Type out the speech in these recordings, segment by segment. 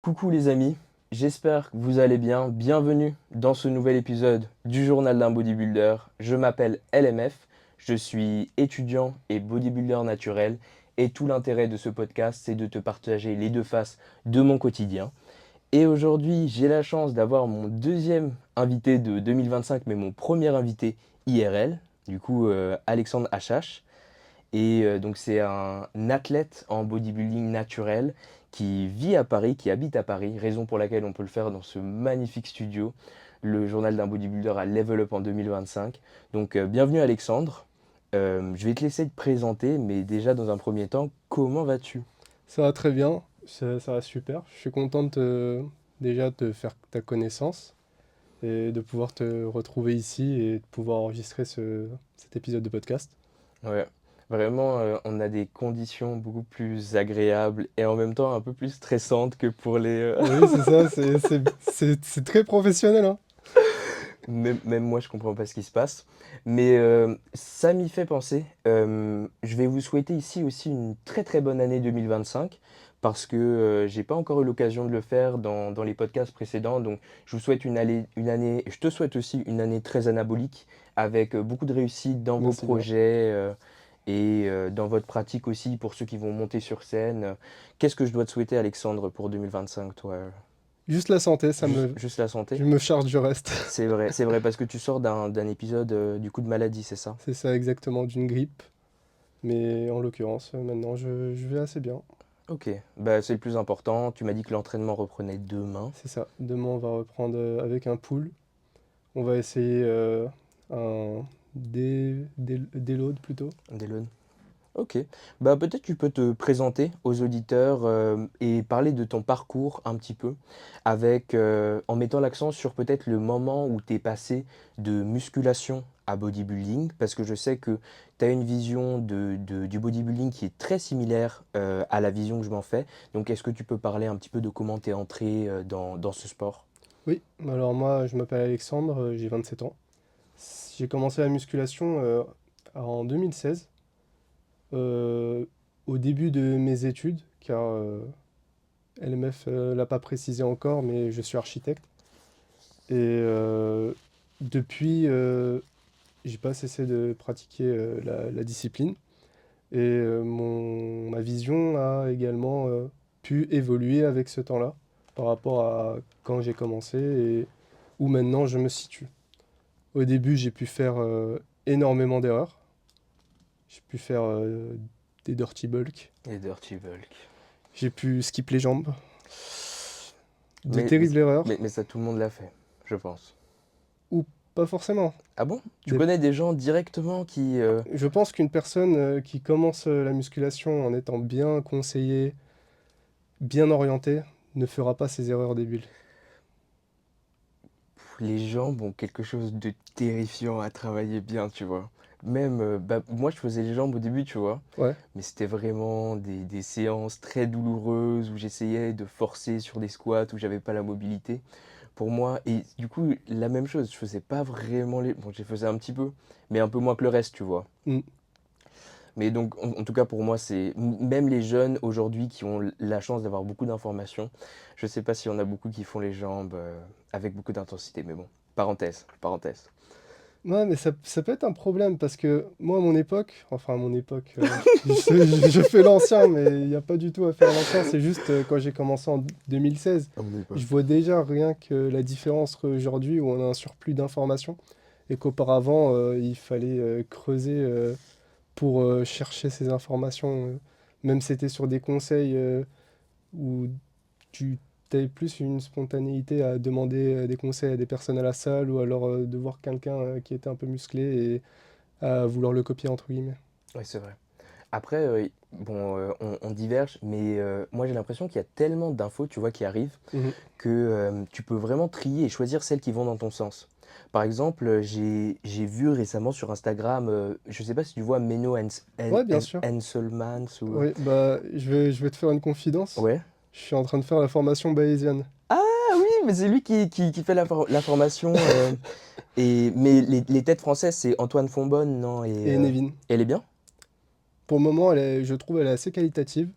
Coucou les amis, j'espère que vous allez bien. Bienvenue dans ce nouvel épisode du journal d'un bodybuilder. Je m'appelle LMF, je suis étudiant et bodybuilder naturel et tout l'intérêt de ce podcast, c'est de te partager les deux faces de mon quotidien. Et aujourd'hui, j'ai la chance d'avoir mon deuxième invité de 2025, mais mon premier invité IRL, Alexandre HH. Donc c'est un athlète en bodybuilding naturel qui vit à Paris, qui habite à Paris, raison pour laquelle on peut le faire dans ce magnifique studio, le journal d'un bodybuilder à Level Up en 2025. Bienvenue Alexandre. Je vais te laisser te présenter, mais déjà dans un premier temps, comment vas-tu? Ça va très bien, ça va super. Je suis content déjà de faire ta connaissance et de pouvoir te retrouver ici et de pouvoir enregistrer cet épisode de podcast. Ouais, vraiment, on a des conditions beaucoup plus agréables et en même temps un peu plus stressantes que pour Oui, c'est ça, c'est très professionnel, hein. Même moi, je comprends pas ce qui se passe. Mais ça m'y fait penser. Je vais vous souhaiter ici aussi une très très bonne année 2025 parce que j'ai pas encore eu l'occasion de le faire dans les podcasts précédents. Donc, je vous souhaite je te souhaite aussi une année très anabolique avec beaucoup de réussite dans vos Merci bien. projets dans votre pratique aussi pour ceux qui vont monter sur scène. Qu'est-ce que je dois te souhaiter, Alexandre, pour 2025, toi? Juste la santé, Juste la santé? je me charge du reste. C'est vrai, parce que tu sors d'un épisode du coup de maladie, c'est ça? C'est ça exactement, d'une grippe. Mais en l'occurrence, maintenant, je vais assez bien. Ok, bah, c'est le plus important. Tu m'as dit que l'entraînement reprenait demain. C'est ça. Demain, on va reprendre avec un pool. On va essayer un déload plutôt. Dylan. Ok, bah peut-être tu peux te présenter aux auditeurs et parler de ton parcours un petit peu, en mettant l'accent sur peut-être le moment où tu es passé de musculation à bodybuilding, parce que je sais que tu as une vision du bodybuilding qui est très similaire à la vision que je m'en fais. Donc est-ce que tu peux parler un petit peu de comment tu es entré dans ce sport? Oui, alors moi je m'appelle Alexandre, j'ai 27 ans. J'ai commencé la musculation en 2016, euh, au début de mes études, car LMF l'a pas précisé encore, mais je suis architecte. Et depuis, j'ai pas cessé de pratiquer la discipline. Et ma vision a également pu évoluer avec ce temps-là, par rapport à quand j'ai commencé et où maintenant je me situe. Au début, j'ai pu faire énormément d'erreurs. J'ai pu faire des dirty bulk. Et Dirty Bulk. J'ai pu skip les jambes. De Mais, mais, terribles erreurs. mais ça, tout le monde l'a fait, je pense. Ou pas forcément. Ah bon? Tu Des- connais des gens directement qui... Je pense qu'une personne qui commence la musculation en étant bien conseillée, bien orientée, ne fera pas ces erreurs débiles. Les jambes ont quelque chose de terrifiant à travailler bien, tu vois. Même, moi, je faisais les jambes au début, tu vois. Ouais. Mais c'était vraiment des séances très douloureuses où j'essayais de forcer sur des squats où j'avais pas la mobilité. Pour moi, et du coup, la même chose, je faisais pas vraiment les... Bon, je les faisais un petit peu, mais un peu moins que le reste, tu vois. Mm. Mais donc, en tout cas, pour moi, même les jeunes aujourd'hui qui ont la chance d'avoir beaucoup d'informations, je sais pas s'il y en a beaucoup qui font les jambes avec beaucoup d'intensité, mais bon, parenthèse, parenthèse. Ouais, mais ça peut être un problème parce que moi, à mon époque, enfin à mon époque, je fais l'ancien, mais il n'y a pas du tout à faire l'ancien, c'est juste quand j'ai commencé en 2016, À mon je époque. vois déjà rien que la différence aujourd'hui où on a un surplus d'informations et qu'auparavant, il fallait creuser pour chercher ces informations. Même c'était sur des conseils où tu avais plus une spontanéité à demander des conseils à des personnes à la salle ou alors de voir quelqu'un qui était un peu musclé et à vouloir le copier entre guillemets. Oui, c'est vrai. Après, bon, on diverge, mais moi j'ai l'impression qu'il y a tellement d'infos, tu vois, qui arrivent, Mhm. que tu peux vraiment trier et choisir celles qui vont dans ton sens. Par exemple, j'ai vu récemment sur Instagram, je sais pas si tu vois Menno Ouais, bien sûr. Henselmans ou... Oui, bah je vais te faire une confidence. Ouais. Je suis en train de faire la formation bayésienne. Ah oui, mais c'est lui qui fait la formation. Mais les têtes françaises, c'est Antoine Fonbonne, non? Et Nevin. Elle est bien? Pour le moment, je trouve elle est assez qualitative.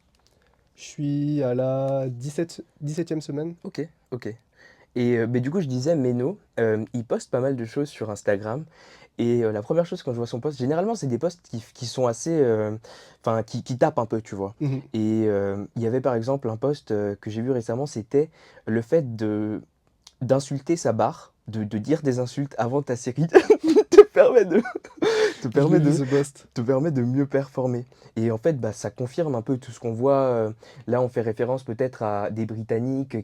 Je suis à la 17e semaine. Ok, ok. Et mais du coup, je disais, Meno, il poste pas mal de choses sur Instagram. Et la première chose quand je vois son post, généralement, c'est des posts qui sont assez, enfin, qui tapent un peu, tu vois. Mhm. Et il y avait par exemple un post que j'ai vu récemment, c'était le fait d'insulter sa barre, de dire des insultes avant ta série, te permet de, te Je l'ai permet vu de, ce post. te permet de mieux performer. Et en fait, bah, ça confirme un peu tout ce qu'on voit. Là, on fait référence peut-être à des Britanniques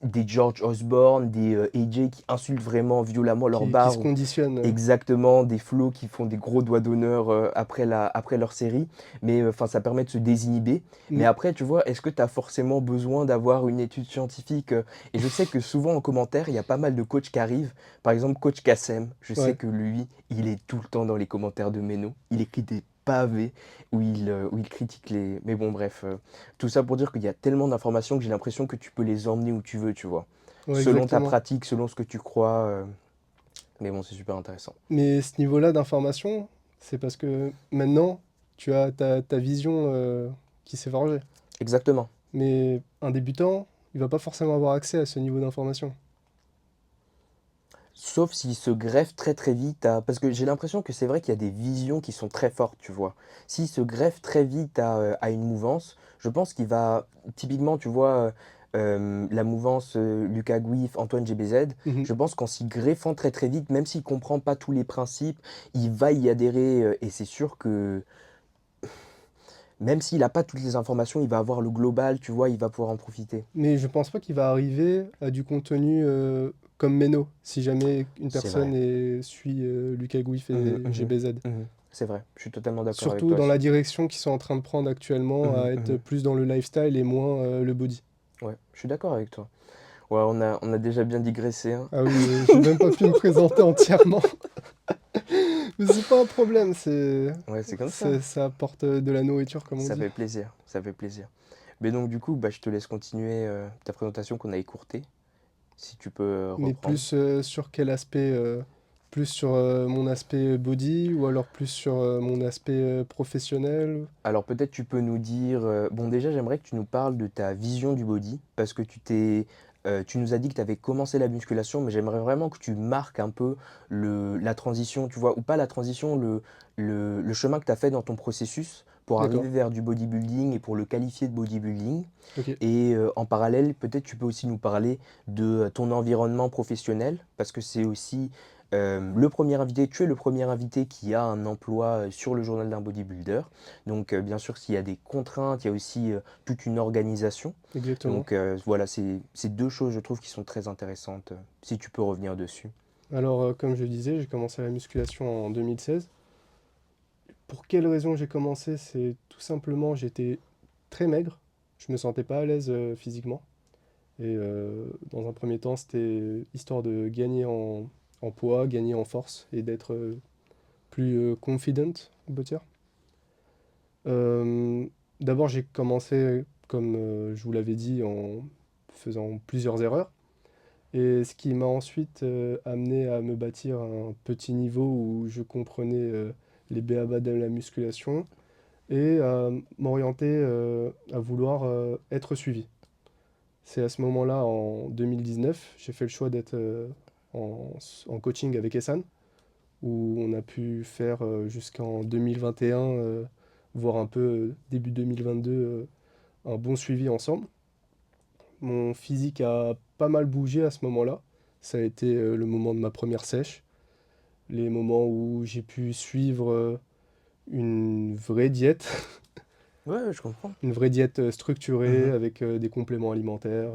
des George Osborne, des AJ qui insultent vraiment violemment leur Qui se barre, ou conditionne. exactement des flots qui font des gros doigts d'honneur après leur série. Mais enfin, ça permet de se désinhiber. Mais Mm. après, tu vois, est-ce que tu as forcément besoin d'avoir une étude scientifique et je sais que souvent en commentaire, il y a pas mal de coachs qui arrivent. Par exemple, coach Kassem, je sais Ouais, que lui, il est tout le temps dans les commentaires de Meno. Il écrit des pavés où il critique les... Mais bon, bref. Tout ça pour dire qu'il y a tellement d'informations que j'ai l'impression que tu peux les emmener où tu veux, tu vois. ouais, Selon ta exactement. pratique, selon ce que tu crois. Mais bon, c'est super intéressant. Mais ce niveau-là d'information, c'est parce que maintenant, tu as ta vision qui s'est forgée. Exactement. Mais un débutant, il va pas forcément avoir accès à ce niveau d'information. Sauf s'il se greffe très très vite à... Parce que j'ai l'impression que c'est vrai qu'il y a des visions qui sont très fortes, tu vois. S'il se greffe très vite à une mouvance, je pense qu'il va... Typiquement, tu vois, la mouvance Lucas Gouif, Antoine GBZ, Mhm. je pense qu'en s'y greffant très très vite, même s'il comprend pas tous les principes, il va y adhérer et c'est sûr que même s'il n'a pas toutes les informations, il va avoir le global, tu vois, il va pouvoir en profiter. Mais je pense pas qu'il va arriver à du contenu comme Meno, si jamais une C'est personne vrai. suit Lucas Gouif Mhm, et mhm, GBZ. mhm. C'est vrai, je suis totalement d'accord avec Surtout toi. dans la direction qu'ils sont en train de prendre actuellement, Mhm, à être mhm. plus dans le lifestyle et moins le body. Ouais, je suis d'accord avec toi. Ouais, on a déjà bien digressé, hein. Ah oui, j'ai même pas pu me présenter entièrement. Mais c'est pas un problème, Ouais, c'est comme ça. ça apporte de la nourriture, comme on Ça dit. fait plaisir, ça fait plaisir. Mais donc du coup, bah, je te laisse continuer ta présentation qu'on a écourtée, si tu peux Mais reprendre. plus sur quel aspect? Plus sur mon aspect body ou alors plus sur mon aspect professionnel? Alors peut-être tu peux nous dire, bon déjà j'aimerais que tu nous parles de ta vision du body, parce que tu nous as dit que tu avais commencé la musculation, mais j'aimerais vraiment que tu marques un peu la transition, tu vois, ou pas la transition, le chemin que tu as fait dans ton processus pour D'accord, arriver vers du bodybuilding et pour le qualifier de bodybuilding. ok. Et en parallèle, peut-être tu peux aussi nous parler de ton environnement professionnel, parce que c'est aussi le premier invité, tu es le premier invité qui a un emploi sur le journal d'un bodybuilder. Donc bien sûr, s'il y a des contraintes, il y a aussi toute une organisation. Exactement. Donc voilà, c'est deux choses, je trouve, qui sont très intéressantes, si tu peux revenir dessus. Alors, comme je le disais, j'ai commencé la musculation en 2016. Pour quelle raison j'ai commencé? C'est tout simplement, j'étais très maigre. Je me sentais pas à l'aise physiquement. Et dans un premier temps, c'était histoire de gagner en poids, gagner en force et d'être plus confident, on peut dire. Euh, D'abord, j'ai commencé, comme je vous l'avais dit, en faisant plusieurs erreurs. Et ce qui m'a ensuite amené à me bâtir un petit niveau où je comprenais les b.a.-ba de la musculation et à m'orienter à vouloir être suivi. C'est à ce moment-là, en 2019, j'ai fait le choix d'être en coaching avec Essan, où on a pu faire jusqu'en 2021, voire un peu début 2022, un bon suivi ensemble. Mon physique a pas mal bougé à ce moment-là. Ça a été le moment de ma première sèche, les moments où j'ai pu suivre une vraie diète, Ouais, je comprends. une vraie diète structurée Mhm. avec des compléments alimentaires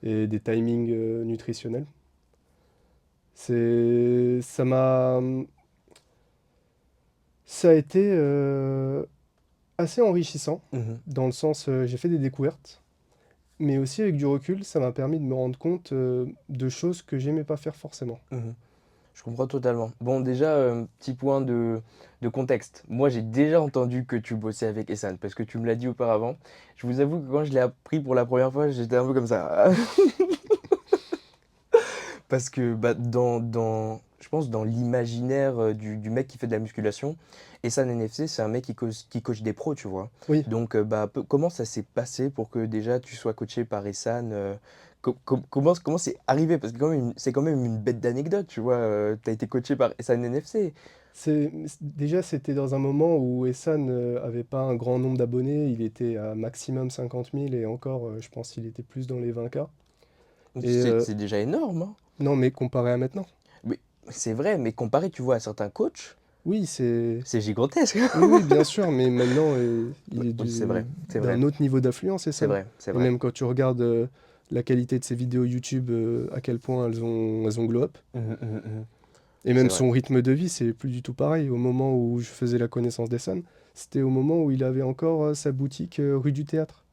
et des timings nutritionnels. Ça m'a, ça a été assez enrichissant Mhm. dans le sens, j'ai fait des découvertes, mais aussi avec du recul, ça m'a permis de me rendre compte de choses que j'aimais pas faire forcément. Mhm. Je comprends totalement. Bon, déjà, petit point de contexte. Moi, j'ai déjà entendu que tu bossais avec Essan, parce que tu me l'as dit auparavant. Je vous avoue que quand je l'ai appris pour la première fois, j'étais un peu comme ça. Parce que bah, je pense, dans l'imaginaire du mec qui fait de la musculation. Et ça, NFC, c'est un mec qui coach des pros, tu vois. Oui, Donc, bah, comment ça s'est passé pour que déjà tu sois coaché par Essan comment c'est arrivé? Parce que c'est quand même une bête d'anecdote, tu vois. Tu as été coaché par Essan NFC. déjà, c'était dans un moment où Essan avait pas un grand nombre d'abonnés. Il était à maximum 50 000 et encore, je pense qu'il était plus dans les 20K. Et C'est déjà énorme, hein. non, mais comparé à maintenant, Mais c'est vrai, mais comparé, tu vois, à certains coachs, oui, c'est. c'est gigantesque. Oui, oui, bien sûr, mais maintenant, il est Oui, c'est vrai, c'est d'un vrai, autre niveau d'affluence, c'est Essan. vrai, c'est Et vrai. même quand tu regardes la qualité de ses vidéos YouTube, à quel point elles ont glow up. Mhm, mhm, mhm. Et C'est même vrai. son rythme de vie, c'est plus du tout pareil. Au moment où je faisais la connaissance d'Essan, c'était au moment où il avait encore sa boutique rue du Théâtre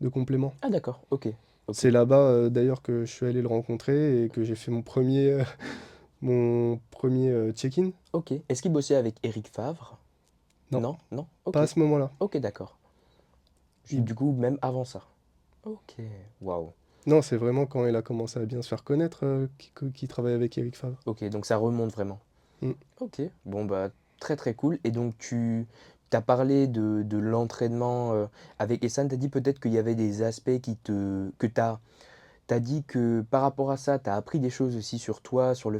de compléments. Ah d'accord, ok, ok, C'est là-bas d'ailleurs que je suis allé le rencontrer et que j'ai fait mon premier check-in. ok. Est-ce qu'il bossait avec Eric Favre? Non, Non, non, pas ok, à ce moment-là. ok, d'accord. Il- Du coup, même avant ça. Ok, waouh. Non, c'est vraiment quand il a commencé à bien se faire connaître qu'il travaille avec Eric Favre. Ok, donc ça remonte vraiment. Mm. Ok, bon bah très très cool. Et donc tu t'as parlé de l'entraînement avec Essan, t'as dit peut-être qu'il y avait des aspects que t'as dit que par rapport à ça, tu as appris des choses aussi sur toi, sur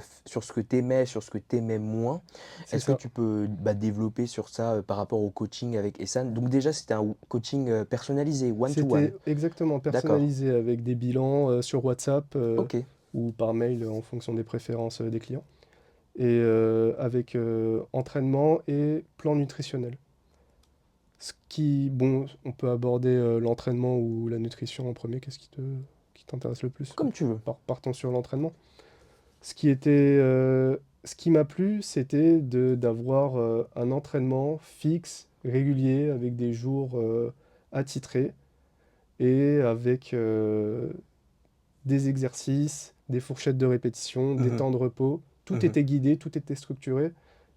ce que tu aimais, sur ce que tu aimais moins. C'est Est-ce que ça. tu peux bah, développer sur ça par rapport au coaching avec Essan? Donc déjà, c'était un coaching personnalisé, one-to-one. C'était exactement D'accord. personnalisé avec des bilans sur WhatsApp Ok. ou par mail en fonction des préférences des clients. Et avec entraînement et plan nutritionnel. Bon, on peut aborder l'entraînement ou la nutrition en premier. Qu'est-ce qui t'intéresse le plus? Comme tu veux. Partons sur l'entraînement. Ce qui m'a plu, c'était d'avoir un entraînement fixe, régulier, avec des jours attitrés et avec des exercices, des fourchettes de répétition, des Mhm, temps de repos. Tout mhm. était guidé, tout était structuré.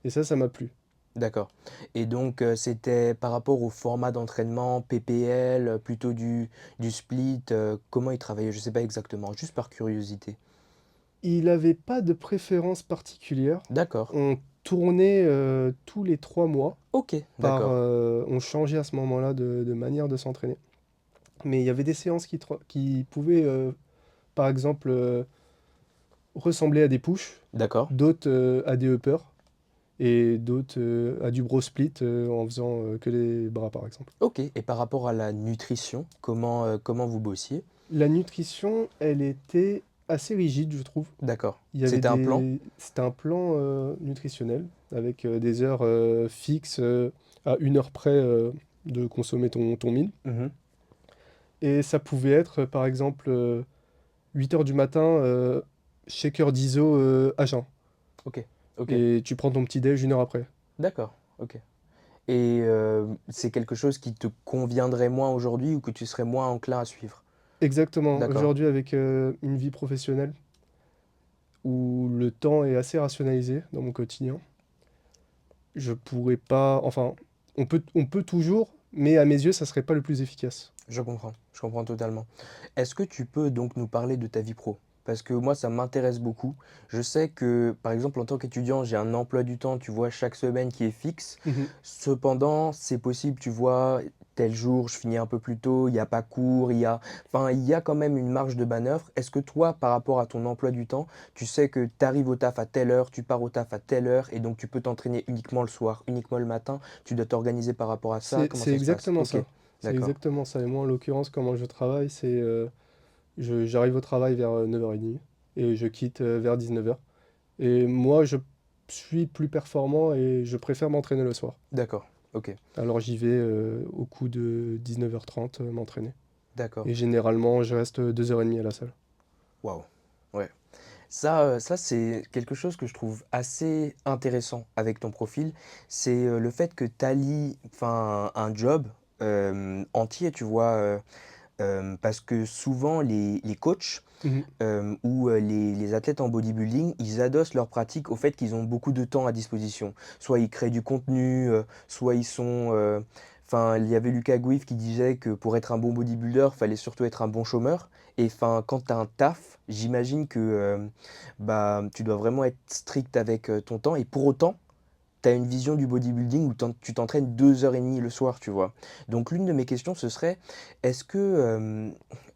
Et ça m'a plu. D'accord. Et donc, c'était par rapport au format d'entraînement, PPL, plutôt du split, comment il travaillait? Je sais pas exactement, juste par curiosité. Il n'avait pas de préférence particulière. D'accord. On tournait tous les 3 mois. Ok, d'accord. On changeait à ce moment-là de manière de s'entraîner. Mais il y avait des séances qui pouvaient, par exemple, ressembler à des push, D'accord. d'autres à des uppers, et d'autres à du bro split en faisant que les bras, par exemple. Ok. Et par rapport à la nutrition, comment vous bossiez? La nutrition, elle était assez rigide, je trouve. D'accord. Il y avait C'était un plan? C'était un plan nutritionnel avec des heures fixes à 1 heure près de consommer ton meal. Mhm. Et ça pouvait être, par exemple, 8 heures du matin, shaker d'ISO à jeun. Ok. Ok. Et tu prends ton petit déj 1 heure après. D'accord. Ok. Et c'est quelque chose qui te conviendrait moins aujourd'hui ou que tu serais moins enclin à suivre? Exactement. D'accord. Aujourd'hui, avec une vie professionnelle où le temps est assez rationalisé dans mon quotidien, je pourrais pas. Enfin, on peut toujours, mais à mes yeux, ça serait pas le plus efficace. Je comprends totalement. Est-ce que tu peux donc nous parler de ta vie pro? Parce que moi, ça m'intéresse beaucoup. Je sais que, par exemple, en tant qu'étudiant, j'ai un emploi du temps, tu vois, chaque semaine qui est fixe. Mhm. Cependant, c'est possible, tu vois, tel jour, je finis un peu plus tôt, il n'y a pas cours, enfin, il y a quand même une marge de manœuvre. Est-ce que toi, par rapport à ton emploi du temps, tu sais que tu arrives au taf à telle heure, tu pars au taf à telle heure, et donc tu peux t'entraîner uniquement le soir, uniquement le matin, tu dois t'organiser par rapport à ça? Comment C'est ça se passe? exactement Ok, ça. C'est d'accord. exactement ça. Et moi, en l'occurrence, comment je travaille, c'est j'arrive au travail vers 9h30 et je quitte vers 19h. Et moi, je suis plus performant et je préfère m'entraîner le soir. D'accord, ok, Alors j'y vais au coup de 19h30 m'entraîner. d'accord. Et généralement, je reste 2h30 à la salle. Waouh, ouais. Ça c'est quelque chose que je trouve assez intéressant avec ton profil. C'est le fait que tu allies enfin, un job entier, tu vois. Parce que souvent, les coachs Mhm. ou les athlètes en bodybuilding, ils adossent leur pratique au fait qu'ils ont beaucoup de temps à disposition. Soit ils créent du contenu, soit ils sont enfin, il y avait Lucas Gouif qui disait que pour être un bon bodybuilder, fallait surtout être un bon chômeur. Et enfin, quand tu as un taf, j'imagine que bah, tu dois vraiment être strict avec ton temps. Et pour autant, tu as une vision du bodybuilding où tu t'entraînes 2 heures et demie le soir, tu vois. Donc l'une de mes questions, ce serait, est-ce que,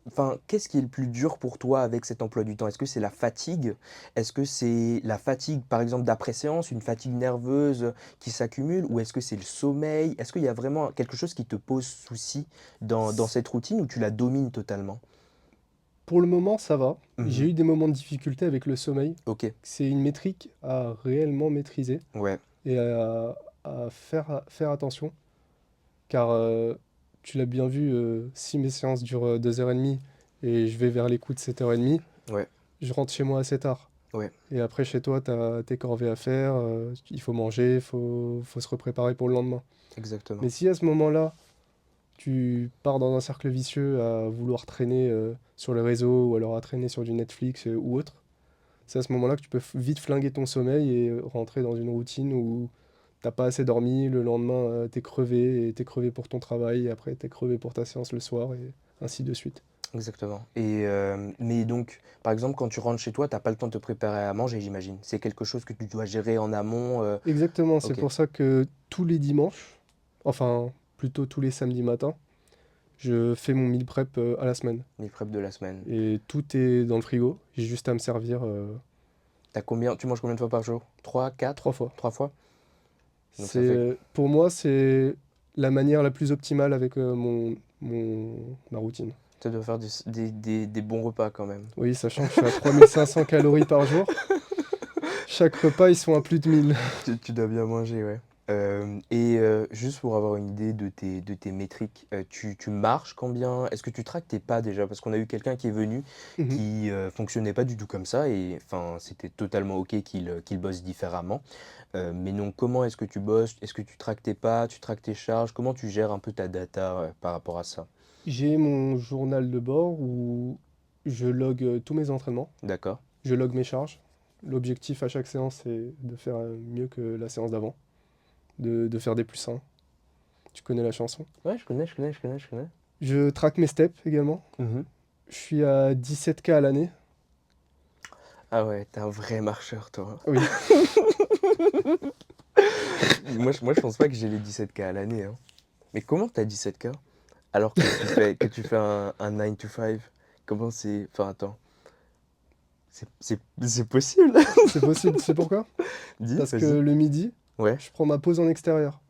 enfin, qu'est-ce qui est le plus dur pour toi avec cet emploi du temps? Est-ce que c'est la fatigue? Est-ce que c'est la fatigue, par exemple, d'après-séance, une fatigue nerveuse qui s'accumule? Ou est-ce que c'est le sommeil? Est-ce qu'il y a vraiment quelque chose qui te pose souci dans C- cette routine ou tu la domines totalement? Pour le moment, ça va. J'ai Mhm. eu des moments de difficulté avec le sommeil. Ok, C'est une métrique à réellement maîtriser ouais, et à faire attention, car tu l'as bien vu, si mes séances durent 2h30 et je vais vers les coups de 7h30, ouais, je rentre chez moi assez tard. ouais, Et après, chez toi, tu as tes corvées à faire, il faut manger, faut se repréparer pour le lendemain. exactement. Mais si à ce moment-là, tu pars dans un cercle vicieux à vouloir traîner sur le réseau ou alors à traîner sur du Netflix ou autre, c'est à ce moment-là que tu peux vite flinguer ton sommeil et rentrer dans une routine où t'as pas assez dormi, le lendemain t'es crevé et t'es crevé pour ton travail et après t'es crevé pour ta séance le soir et ainsi de suite. Exactement. Et mais donc, par exemple, quand tu rentres chez toi, t'as pas le temps de te préparer à manger, j'imagine. C'est quelque chose que tu dois gérer en amont. Exactement, c'est Ok, pour ça que tous les dimanches, enfin plutôt tous les samedis matins, je fais mon meal prep à la semaine. meal prep de la semaine. Et tout est dans le frigo, j'ai juste à me servir Tu manges combien de fois par jour? Trois, trois quatre, fois. 3 fois? Donc ça fait, Pour moi, c'est la manière la plus optimale avec ma routine. ça doit faire des bons repas quand même. Oui, sachant que je suis à 3500 calories par jour, chaque repas, ils sont à plus de 1000. Tu dois bien manger, ouais. Et juste pour avoir une idée de tes métriques, tu marches combien? Est-ce que tu traques tes pas déjà? Parce qu'on a eu quelqu'un qui est venu Mhm. qui fonctionnait pas du tout comme ça et enfin c'était totalement ok qu'il bosse différemment. Mais donc comment est-ce que tu bosses? Est-ce que tu traques tes pas? Tu traques tes charges? Comment tu gères un peu ta data par rapport à ça? J'ai mon journal de bord où je log tous mes entraînements, D'accord? je log mes charges. L'objectif à chaque séance, c'est de faire mieux que la séance d'avant, de faire des plus 1. Tu connais la chanson. Ouais, je connais, je connais, je connais, je connais. Je traque mes steps également. Mhm. Je suis à 17K à l'année. Ah ouais, t'es un vrai marcheur, toi. Oui, Moi, je pense pas que j'ai les 17K à l'année, hein. Mais comment t'as 17K? Alors que tu fais un 9 to 5, comment c'est... Enfin, attends, c'est possible? c'est possible. C'est pourquoi? Dis, Parce que vas-y. le midi, Ouais, je prends ma pause en extérieur.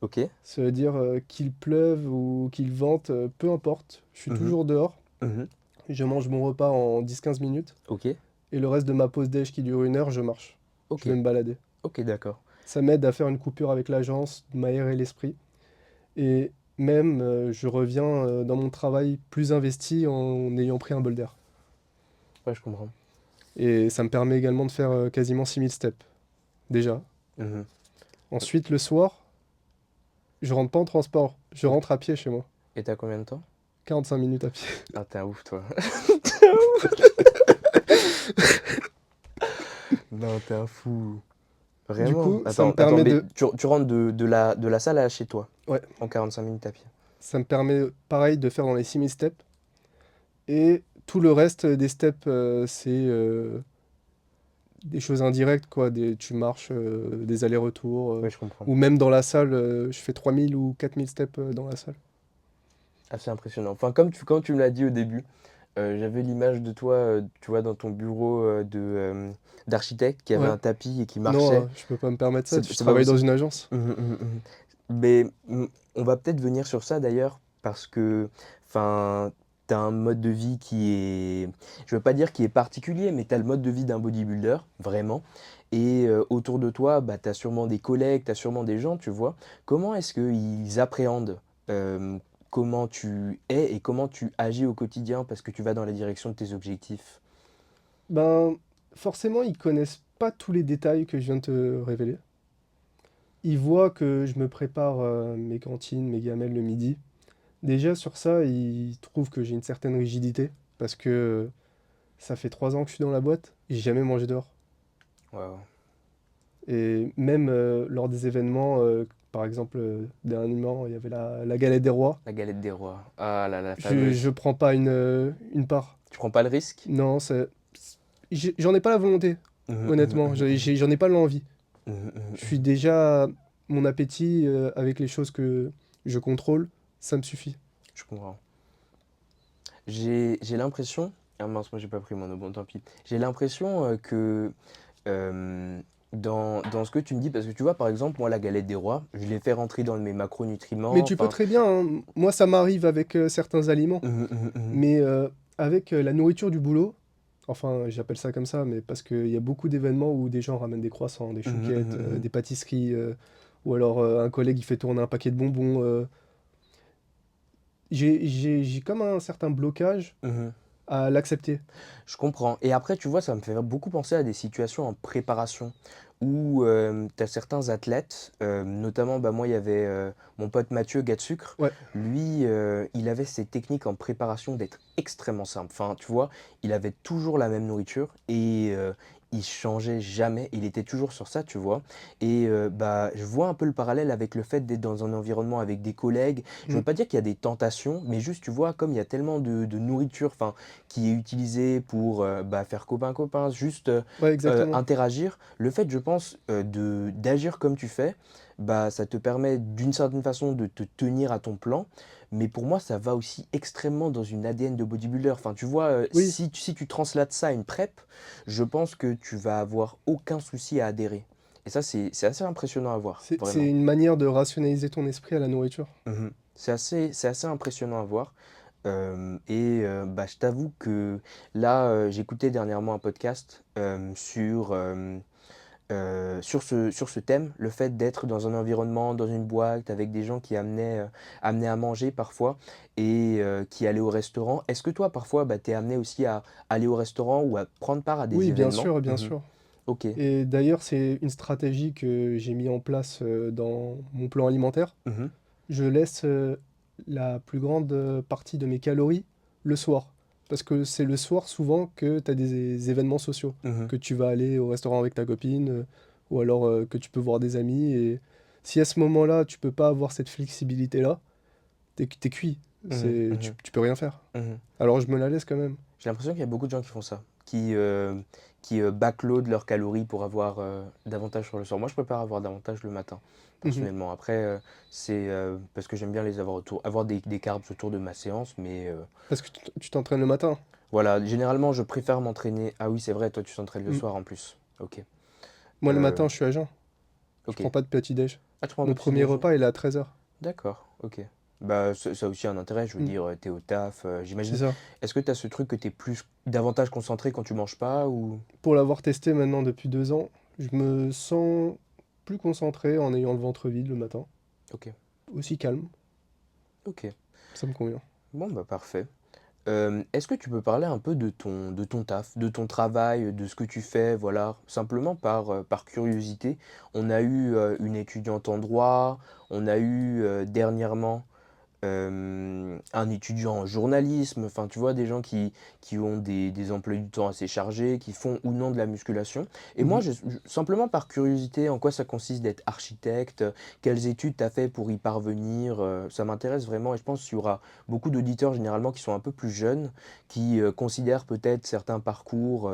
ok. Ça veut dire qu'il pleuve ou qu'il vente, peu importe. Je suis Mhm, toujours dehors. mhm, Je mange mon repas en 10-15 minutes. ok, Et le reste de ma pause déj qui dure 1 heure, je marche. ok, Je vais me balader. ok, d'accord. Ça m'aide à faire une coupure avec l'agence, de m'aérer l'esprit. Et même, je reviens dans mon travail plus investi en ayant pris un bol d'air. Ouais, je comprends. Et ça me permet également de faire quasiment 6000 steps. Déjà. Mhm. Ensuite, le soir, je rentre pas en transport. Je Ok. rentre à pied chez moi. Et t'as combien de temps? 45 minutes à pied. Ah, t'es un ouf, toi. Non, t'es un fou. Du Vraiment? coup, ça me Attends, attends, permet mais de... tu rentres de la salle à chez toi Ouais, en 45 minutes à pied. ça me permet pareil de faire dans les 6000 steps. Et tout le reste des steps, c'est des choses indirectes, quoi. Tu marches des allers-retours. Oui, je comprends. Ou même dans la salle, je fais 3000 ou 4000 steps dans la salle. Assez impressionnant. Enfin, quand tu me l'as dit au début, j'avais l'image de toi, tu vois, dans ton bureau d'architecte qui avait Ouais. un tapis et qui Non, marchait. je peux pas me permettre ça. Je C'est pas travaille dans possible. une agence. Mhm, mhm, mhm. Mais on va peut-être venir sur ça d'ailleurs, parce que, enfin, t'as un mode de vie qui est, je veux pas dire qui est particulier, mais t'as le mode de vie d'un bodybuilder, vraiment. Et autour de toi, bah, t'as sûrement des collègues, t'as sûrement des gens, tu vois. Comment est-ce qu'ils appréhendent euh, comment tu es et comment tu agis au quotidien parce que tu vas dans la direction de tes objectifs? Ben, forcément, ils connaissent pas tous les détails que je viens de te révéler. Ils voient que je me prépare mes cantines, mes gamelles le midi. Déjà, sur ça, ils trouvent que j'ai une certaine rigidité. Parce que ça fait 3 ans que je suis dans la boîte et j'ai jamais mangé dehors. Waouh. Et même lors des événements, par exemple, dernièrement, il y avait la galette des rois. La galette des rois. Ah là, la Je fameuse. prends pas une part. Tu prends pas le risque? Non, j'en ai pas la volonté, Mhm, mhm, honnêtement. mhm, mhm. J'en ai pas l'envie. Mhm, mhm, Je suis mhm. déjà... Mon appétit, avec les choses que je contrôle, ça me suffit. Je comprends. J'ai l'impression. Ah mince, moi j'ai pas pris mon eau, bon tant pis. J'ai l'impression que euh, dans ce que tu me dis, parce que tu vois, par exemple, moi la galette des rois, je l'ai fait rentrer dans mes Mais macronutriments. tu peux Enfin. très bien, hein. Moi, ça m'arrive avec certains aliments. Mhm, mhm, mhm. Mais avec la nourriture du boulot, enfin, j'appelle ça comme ça, mais parce qu'il y a beaucoup d'événements où des gens ramènent des croissants, des Mhm, chouquettes, mhm, mhm. des pâtisseries, ou alors un collègue il fait tourner un paquet de bonbons. J'ai comme un certain blocage Mhm. à l'accepter. Je comprends. Et après, tu vois, ça me fait beaucoup penser à des situations en préparation où tu as certains athlètes, notamment, bah, moi, il y avait mon pote Mathieu Gatsucre. Ouais, Lui, il avait ses techniques en préparation d'être extrêmement simple. Enfin, tu vois, il avait toujours la même nourriture et il changeait jamais. Il était toujours sur ça, tu vois. Et bah, je vois un peu le parallèle avec le fait d'être dans un environnement avec des collègues. Je mm, veux pas dire qu'il y a des tentations, mais juste, tu vois, comme il y a tellement de nourriture, enfin, qui est utilisé pour bah, faire copain-copain, juste ouais, exactement. interagir. Le fait, je pense, d'agir comme tu fais, bah, ça te permet d'une certaine façon de te tenir à ton plan. Mais pour moi, ça va aussi extrêmement dans une ADN de bodybuilder. Enfin, tu vois, Oui, si tu translates ça à une prep, je pense que tu vas avoir aucun souci à adhérer. Et ça, c'est assez impressionnant à voir, c'est vraiment. une manière de rationaliser ton esprit à la nourriture. Mhm. C'est assez impressionnant à voir. Et bah, je t'avoue que là, j'écoutais dernièrement un podcast sur ce thème, le fait d'être dans un environnement, dans une boîte, avec des gens qui amenaient à manger parfois et qui allaient au restaurant. Est-ce que toi, parfois, bah, t'es amené aussi à aller au restaurant ou à prendre part à des Oui, bien événements? sûr, bien Mhm. sûr. Ok. Et d'ailleurs, c'est une stratégie que j'ai mis en place dans mon plan alimentaire. Mhm. Je laisse la plus grande partie de mes calories le soir. Parce que c'est le soir souvent que tu as des événements sociaux, Mhm. que tu vas aller au restaurant avec ta copine, ou alors que tu peux voir des amis. Et si à ce moment-là, tu peux pas avoir cette flexibilité-là, t'es cuit. Mhm. Mhm. Tu peux rien faire. Mhm. Alors je me la laisse quand même. J'ai l'impression qu'il y a beaucoup de gens qui font ça, qui backloadent leurs calories pour avoir davantage sur le soir. Moi, je préfère avoir davantage le matin, Mhm. personnellement. Après, c'est parce que j'aime bien les avoir autour, avoir des carbs autour de ma séance, mais Parce que tu t'entraînes le matin. voilà, généralement, je préfère m'entraîner. Ah oui, c'est vrai, toi, tu t'entraînes le Mm. soir en plus. Ok. Moi le Euh, matin, je suis à jeun. Je ok. prends pas de petit-déj. Ah, tu prends Mon pas petit premier déjeuner? repas, il est à 13h. D'accord, ok. Bah, ça a aussi un intérêt, je veux dire, t'es au taf, C'est j'imagine. ça. Est-ce que tu as ce truc que t'es plus davantage concentré quand tu manges pas ou... Pour l'avoir testé maintenant depuis 2 ans, je me sens plus concentré en ayant le ventre vide le matin. Ok, Aussi calme, ok. ça me convient. Bon, bah parfait. Est-ce que tu peux parler un peu de ton taf, de ton travail, de ce que tu fais, voilà, simplement par curiosité. On a eu une étudiante en droit, on a eu dernièrement un étudiant en journalisme, enfin tu vois, des gens qui ont des emplois du temps assez chargés, qui font ou non de la musculation. Et moi, Mhm. simplement par curiosité, en quoi ça consiste d'être architecte, quelles études tu as fait pour y parvenir, ça m'intéresse vraiment et je pense qu'il y aura beaucoup d'auditeurs généralement qui sont un peu plus jeunes, qui considèrent peut-être certains parcours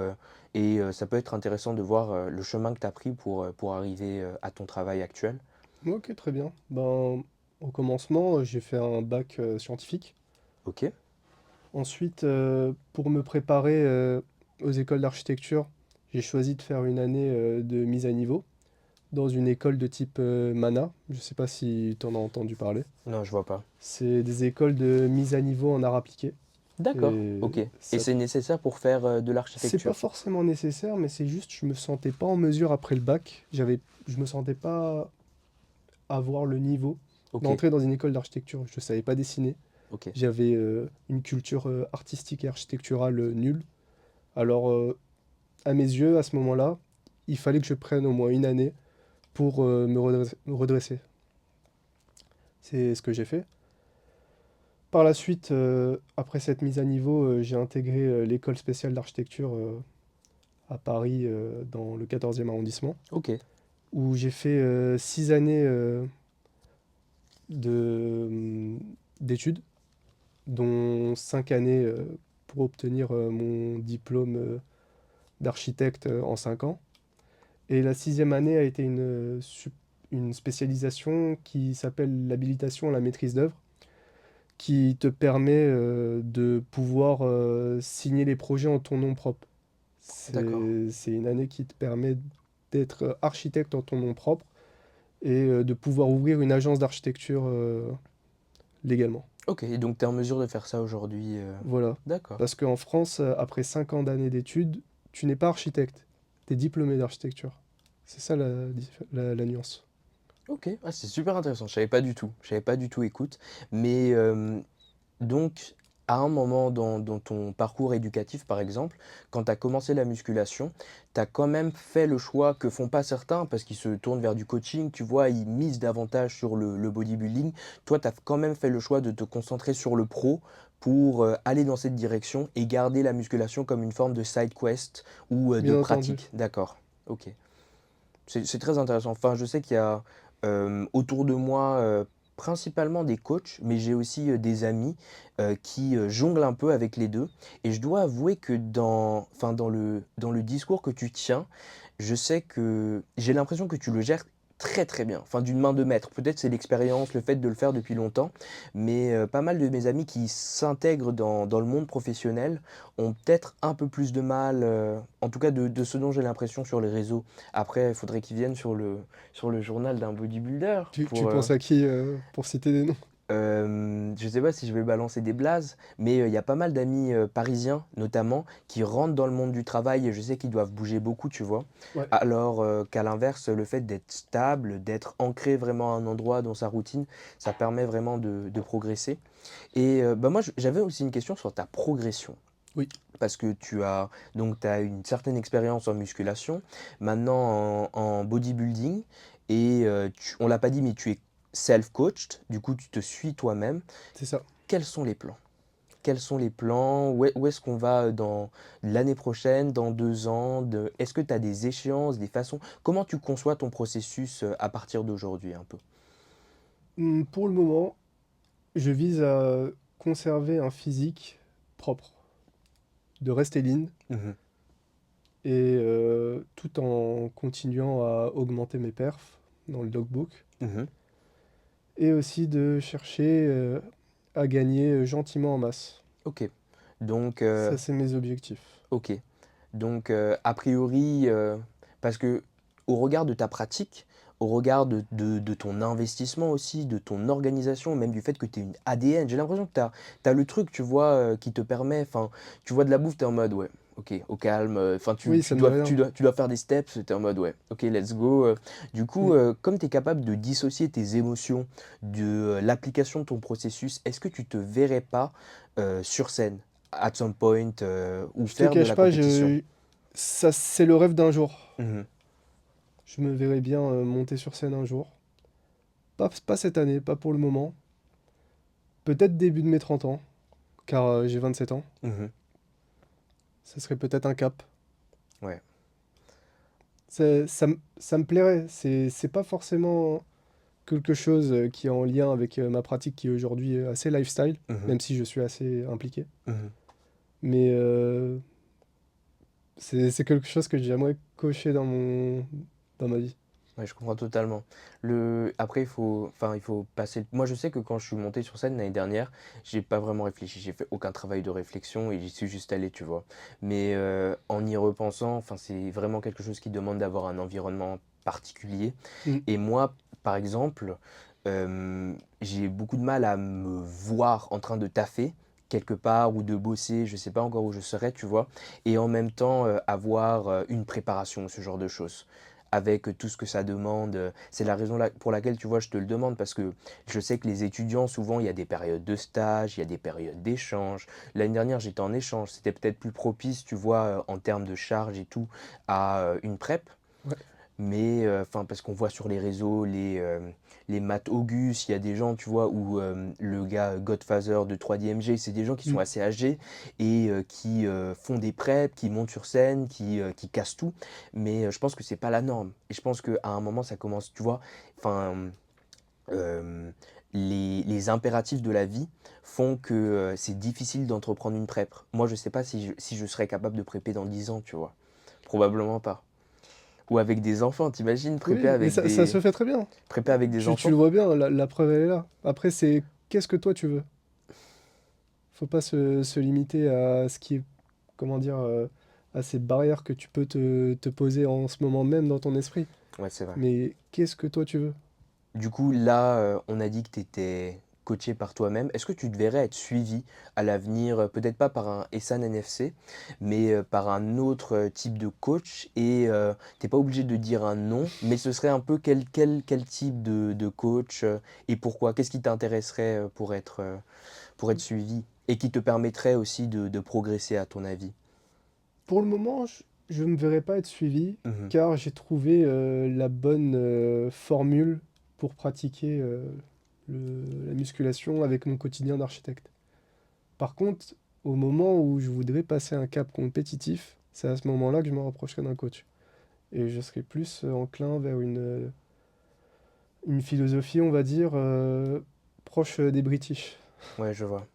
et ça peut être intéressant de voir le chemin que tu as pris pour arriver à ton travail actuel. Ok, très bien. Ben, au commencement, j'ai fait un bac scientifique. Ok. Ensuite, pour me préparer aux écoles d'architecture, j'ai choisi de faire une année de mise à niveau dans une école de type MANA. Je ne sais pas si tu en as entendu parler. Non, je vois pas. C'est des écoles de mise à niveau en art appliqué. D'accord, Et ok. Et ça c'est nécessaire pour faire de C'est pas l'architecture. forcément nécessaire, mais c'est juste, je me sentais pas en mesure après le bac. Je me sentais pas avoir le niveau Ok, d'entrer dans une école d'architecture. Je savais pas dessiner. ok. J'avais une culture artistique et architecturale nulle. Alors, à mes yeux, à ce moment-là, il fallait que je prenne au moins une année pour me redresser. C'est ce que j'ai fait. Par la suite, après cette mise à niveau, j'ai intégré l'école spéciale d'architecture à Paris, dans le 14e arrondissement, Ok. où j'ai fait 6 années de, d'études, dont 5 années pour obtenir mon diplôme d'architecte en 5 ans. Et la sixième année a été une spécialisation qui s'appelle l'habilitation à la maîtrise d'œuvre, qui te permet de pouvoir signer les projets en ton nom propre. D'accord. C'est une année qui te permet d'être architecte en ton nom propre et de pouvoir ouvrir une agence d'architecture légalement. Ok, et donc tu es en mesure de faire ça aujourd'hui. Voilà. D'accord. Parce qu'en France, après 5 ans d'années d'études, tu n'es pas architecte, tu es diplômé d'architecture. C'est ça la nuance. Ok, ah, c'est super intéressant. Je savais pas du tout. Je savais pas du tout, écoute. Mais donc, à un moment dans ton parcours éducatif, par exemple, quand tu as commencé la musculation, tu as quand même fait le choix que font pas certains parce qu'ils se tournent vers du coaching, tu vois, ils misent davantage sur le bodybuilding. Toi, tu as quand même fait le choix de te concentrer sur le pro pour aller dans cette direction et garder la musculation comme une forme de side quest ou de Bien entendu. pratique. D'accord. Ok. C'est très intéressant. Enfin, je sais qu'il y a autour de moi principalement des coachs, mais j'ai aussi des amis qui jonglent un peu avec les deux. Et je dois avouer que enfin, dans le discours que tu tiens, je sais que j'ai l'impression que tu le gères très très bien. Enfin, d'une main de maître. Peut-être c'est l'expérience, le fait de le faire depuis longtemps, mais pas mal de mes amis qui s'intègrent dans le monde professionnel ont peut-être un peu plus de mal, en tout cas de ce dont j'ai l'impression sur les réseaux. Après, il faudrait qu'ils viennent sur le journal d'un bodybuilder Tu pour... penses à qui pour citer des noms? je sais pas si je vais balancer des blazes, mais il y a pas mal d'amis parisiens, notamment, qui rentrent dans le monde du travail et je sais qu'ils doivent bouger beaucoup, tu vois. Ouais. Alors qu'à l'inverse, le fait d'être stable, d'être ancré vraiment à un endroit dans sa routine, ça permet vraiment de progresser. Et bah moi, j'avais aussi une question sur ta progression. Oui, Parce que tu as une certaine expérience en musculation, maintenant en bodybuilding, et on l'a pas dit, mais tu es self-coached, du coup tu te suis toi-même. c'est ça. Quels sont les plans? Quels sont les plans? Où est-ce qu'on va dans l'année prochaine, dans 2 ans? Est-ce que tu as des échéances, des façons? Comment tu conçois ton processus à partir d'aujourd'hui un peu? Pour le moment, je vise à conserver un physique propre, de rester lean, Mhm, et tout en continuant à augmenter mes perfs dans le logbook, mhm. et aussi de chercher à gagner gentiment en masse. Ok. Donc, Ça, c'est mes objectifs. ok. Donc, a priori, parce que au regard de ta pratique, au regard de ton investissement aussi, de ton organisation, même du fait que tu es une ADN, j'ai l'impression que tu as le truc, tu vois, qui te permet, enfin, tu vois de la bouffe, tu es en mode, ouais, ok, au calme, enfin, Oui, ça me dit rien. tu dois faire des steps, tu es en mode, ouais, ok, let's go. Du coup, Mm. comme tu es capable de dissocier tes émotions de l'application de ton processus, est-ce que tu te verrais pas sur scène, at some point, ou Je te faire de cache la pas, compétition? ça, c'est le rêve d'un jour. Mhm. Je me verrais bien monter sur scène un jour. Pas cette année, pas pour le moment. Peut-être début de mes 30 ans, car j'ai 27 ans. Mhm. Ça serait peut-être un cap. Ouais. Ça me plairait. C'est pas forcément quelque chose qui est en lien avec ma pratique qui est aujourd'hui assez lifestyle, Mhm. même si je suis assez impliqué. Mhm. Mais c'est quelque chose que j'aimerais cocher dans ma vie. Ouais, je comprends totalement. Après, enfin, il faut passer. Moi, je sais que quand je suis monté sur scène l'année dernière, j'ai pas vraiment réfléchi. J'ai fait aucun travail de réflexion et j'y suis juste allé, tu vois. Mais en y repensant, enfin, c'est vraiment quelque chose qui demande d'avoir un environnement particulier. Mm. Et moi, par exemple, j'ai beaucoup de mal à me voir en train de taffer quelque part ou de bosser, je sais pas encore où je serai, tu vois, et en même temps avoir une préparation, ce genre de choses. Avec tout ce que ça demande. C'est la raison pour laquelle, tu vois, je te le demande, parce que je sais que les étudiants, souvent, il y a des périodes de stage, il y a des périodes d'échange. L'année dernière, j'étais en échange. C'était peut-être plus propice, tu vois, en termes de charge et tout, à une prep. Ouais. Mais enfin, parce qu'on voit sur les réseaux les maths Augus, il y a des gens, tu vois, ou le gars Godfather de 3DMG, c'est des gens qui sont Mm. assez âgés et qui font des preps, qui montent sur scène, qui cassent tout. Mais je pense que c'est pas la norme. Et je pense qu'à un moment, ça commence, tu vois, enfin, euh, les impératifs de la vie font que c'est difficile d'entreprendre une prep. Moi, je sais pas si je serais capable de préper dans 10 ans, tu vois. Probablement pas. Ou avec des enfants, t'imagines, Oui, mais ça se fait très bien. préper avec des Tu le enfants? vois bien, la preuve elle est là. Après, c'est qu'est-ce que toi tu veux? Faut pas se limiter à ce qui est, comment dire, à ces barrières que tu peux te poser en ce moment même dans ton esprit. Ouais, c'est vrai. Mais qu'est-ce que toi tu veux? Du coup, là, on a dit que tu étais coaché par toi-même. Est-ce que tu devrais être suivi à l'avenir, peut-être pas par un Essan NFC, mais par un autre type de coach et t'es pas obligé de dire un nom, mais ce serait un peu quel type de coach et pourquoi? Qu'est-ce qui t'intéresserait pour être suivi et qui te permettrait aussi de progresser à ton avis? Pour le moment, je ne me verrai pas être suivi Mhm. car j'ai trouvé la bonne formule pour pratiquer la musculation avec mon quotidien d'architecte. Par contre, au moment où je voudrais passer un cap compétitif, c'est à ce moment-là que je me rapprocherai d'un coach. Et je serai plus enclin vers une philosophie, on va dire, proche des British. Ouais, je vois.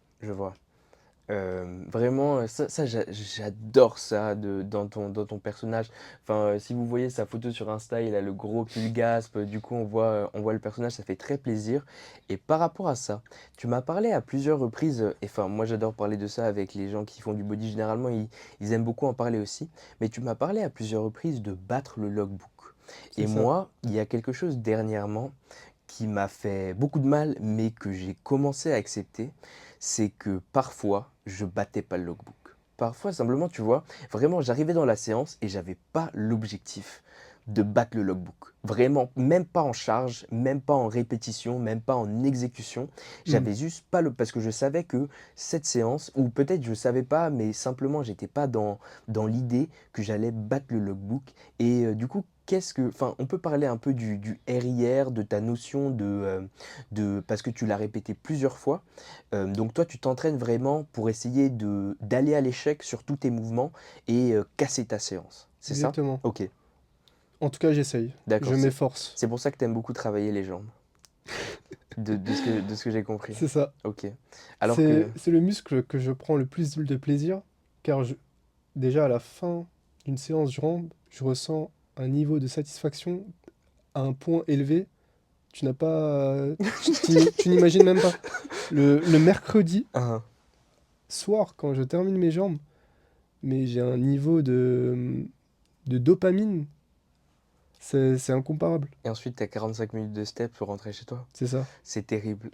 Vraiment, j'adore ça dans ton personnage. Enfin, si vous voyez sa photo sur Insta, il a le gros pull Gasp. Du coup, on voit le personnage, ça fait très plaisir. Et par rapport à ça, tu m'as parlé à plusieurs reprises, et enfin, moi j'adore parler de ça avec les gens qui font du body. Généralement, ils aiment beaucoup en parler aussi. Mais tu m'as parlé à plusieurs reprises de battre le logbook. C'est Et ça. moi, il y a quelque chose dernièrement qui m'a fait beaucoup de mal, mais que j'ai commencé à accepter, c'est que parfois, je battais pas le logbook. Parfois, simplement, tu vois, vraiment, j'arrivais dans la séance et j'avais pas l'objectif de battre le logbook. Vraiment, même pas en charge, même pas en répétition, même pas en exécution. Hmm. J'avais juste pas le... Parce que je savais que cette séance, ou peut-être je savais pas, mais simplement, j'étais pas dans l'idée que j'allais battre le logbook. Et du coup, enfin, on peut parler un peu du RIR, de ta notion parce que tu l'as répété plusieurs fois. Donc toi, tu t'entraînes vraiment pour essayer d'aller à l'échec sur tous tes mouvements et casser ta séance. C'est ça? Exactement. Ok, En tout cas, j'essaye. Je d'accord. C'est, m'efforce. c'est pour ça que tu aimes beaucoup travailler les jambes, de ce que j'ai compris. C'est ça. Ok. Alors que... C'est le muscle que je prends le plus de plaisir, car déjà à la fin d'une séance jambes, je ressens un niveau de satisfaction à un point élevé. Tu n'as pas, tu n'imagines même pas. Le mercredi Hein. soir, quand je termine mes jambes, mais j'ai un niveau de dopamine, c'est incomparable. Et ensuite, tu as 45 minutes de step pour rentrer chez toi. C'est ça. C'est terrible.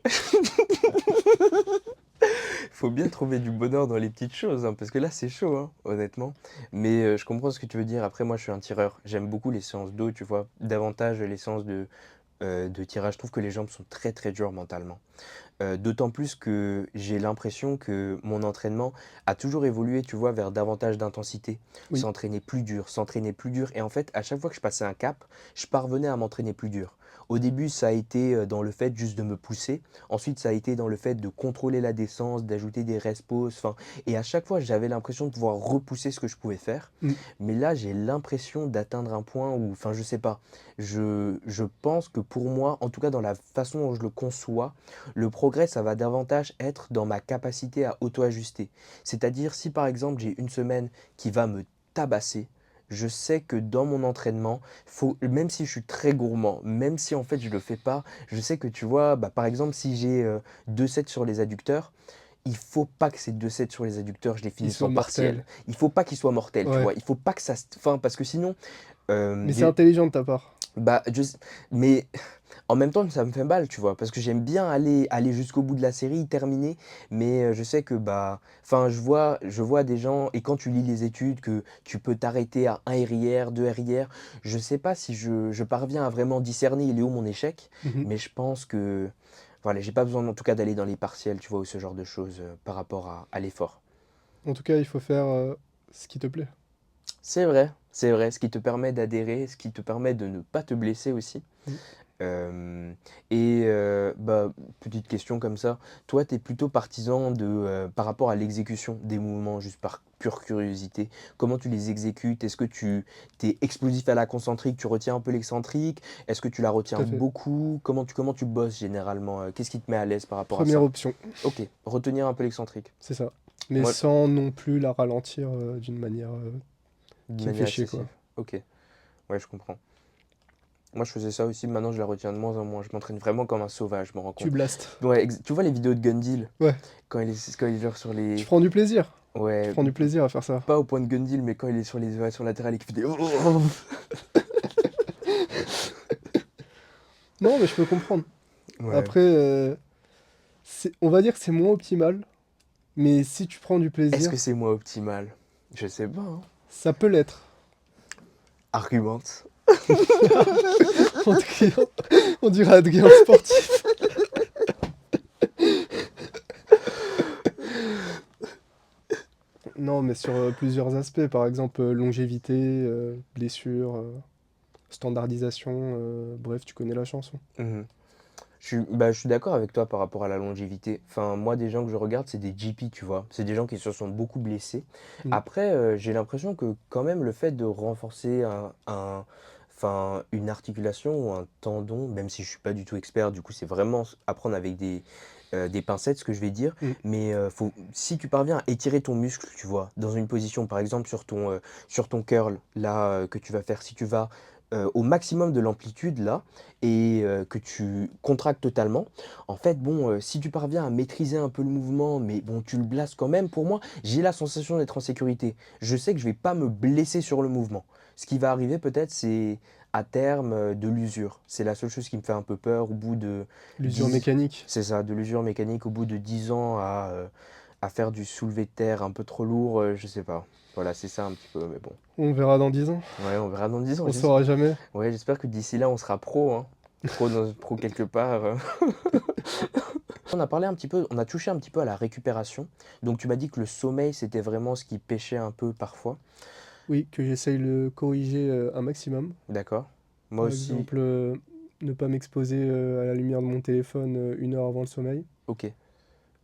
Faut bien trouver du bonheur dans les petites choses, hein, parce que là, c'est chaud, hein, honnêtement. Mais je comprends ce que tu veux dire. Après, moi, je suis un tireur. J'aime beaucoup les séances d'eau, tu vois. Davantage les séances de tirage. Je trouve que les jambes sont très, très dures mentalement. D'autant plus que j'ai l'impression que mon entraînement a toujours évolué, tu vois, vers davantage d'intensité. Oui, S'entraîner plus dur. Et en fait, à chaque fois que je passais un cap, je parvenais à m'entraîner plus dur. Au début, ça a été dans le fait juste de me pousser. Ensuite, ça a été dans le fait de contrôler la descente, d'ajouter des respos. Enfin, et à chaque fois, j'avais l'impression de pouvoir repousser ce que je pouvais faire. mm, Mais là, j'ai l'impression d'atteindre un point où, enfin, je sais pas. Je pense que pour moi, en tout cas dans la façon dont je le conçois, le progrès, ça va davantage être dans ma capacité à auto-ajuster. C'est-à-dire, si par exemple j'ai une semaine qui va me tabasser, je sais que dans mon entraînement, même si je suis très gourmand, même si en fait je le fais pas, je sais que tu vois, bah, par exemple, si j'ai 2 sets sur les adducteurs, il faut pas que ces 2 sets sur les adducteurs, je les il finisse soit en partiel. mortel. Il faut pas qu'ils soient mortels, tu Ouais. vois. Il faut pas que ça... Enfin, parce que sinon, Mais c'est des- intelligent de ta part. bah, mais en même temps, ça me fait mal, tu vois, parce que j'aime bien aller jusqu'au bout de la série, terminer, mais je sais que, bah, enfin, je vois des gens, et quand tu lis les études, que tu peux t'arrêter à un RIR, 2 RIR, je sais pas si je parviens à vraiment discerner il est où mon échec, Mhm. mais je pense que, voilà, j'ai pas besoin en tout cas d'aller dans les partiels, tu vois, ou ce genre de choses par rapport à l'effort. En tout cas, il faut faire ce qui te plaît. C'est vrai, ce qui te permet d'adhérer, ce qui te permet de ne pas te blesser aussi. Mm. Hem et bah, petite question comme ça, toi, tu es plutôt partisan de, par rapport à l'exécution des mouvements, juste par pure curiosité, comment tu les exécutes? Est-ce que tu es explosif à la concentrique, tu retiens un peu l'excentrique? Est-ce que tu la Tout retiens à fait. beaucoup? Comment tu bosses généralement? Qu'est-ce qui te met à l'aise par rapport à Première ça? option, OK, retenir un peu l'excentrique. c'est ça. Mais Moi, sans non plus la ralentir d'une manière de qui me fait manière chier, quoi. excessive. OK, ouais, je comprends. Moi, je faisais ça aussi, maintenant je la retiens de moins en moins. Je m'entraîne vraiment comme un sauvage, je me rends Tu compte. blastes. Ouais, tu vois les vidéos de Gundil? Ouais, Quand il est genre sur tu les prends du plaisir. Tu ouais, prends du plaisir à faire ça. pas au point de Gundil, mais quand il est sur les élévations latérales et qu'il fait des Non, mais je peux comprendre. ouais. Après, on va dire que c'est moins optimal, mais si tu prends du Est-ce que plaisir, c'est moi optimal? Je sais pas, hein. ça peut l'être. Argumente. On dirait, on dirait Adrien sportif. Non, mais sur plusieurs aspects, par exemple longévité, blessure, standardisation, bref, tu connais la chanson. Mmh. Je suis d'accord avec toi par rapport à la longévité. Enfin, moi, des gens que je regarde, c'est des GP, tu vois? C'est des gens qui se sont beaucoup blessés. Mm. Après, j'ai l'impression que quand même le fait de renforcer enfin, une articulation ou un tendon, même si je suis pas du tout expert, du coup, c'est vraiment apprendre avec des pincettes, ce que je vais dire. Mm. Mais, si tu parviens à étirer ton muscle, tu vois? Dans une position, par exemple sur ton curl, là, que tu vas faire, si tu vas, au maximum de l'amplitude là et que tu contractes totalement, en fait, bon, si tu parviens à maîtriser un peu le mouvement, mais bon, tu le blesses quand même, pour moi, j'ai la sensation d'être en sécurité. Je sais que je vais pas me blesser sur le mouvement. Ce qui va arriver peut-être, c'est à terme, de l'usure. C'est la seule chose qui me fait un peu peur au bout de L'usure 10 mécanique. c'est ça, de l'usure mécanique au bout de 10 ans à faire du soulevé de terre un peu trop lourd, je sais pas. Voilà, c'est ça un petit peu, mais bon. On verra dans 10 ans. Ouais, on verra dans 10 ans, On saura jamais. ouais, j'espère que d'ici là, on sera pro, hein. Pro quelque part. On a parlé un petit peu, on a touché un petit peu à la récupération. Donc tu m'as dit que le sommeil, c'était vraiment ce qui pêchait un peu parfois. Oui, que j'essaye de le corriger un maximum. D'accord. Moi Par aussi. exemple, ne pas m'exposer à la lumière de mon téléphone 1 heure avant le sommeil. Ok.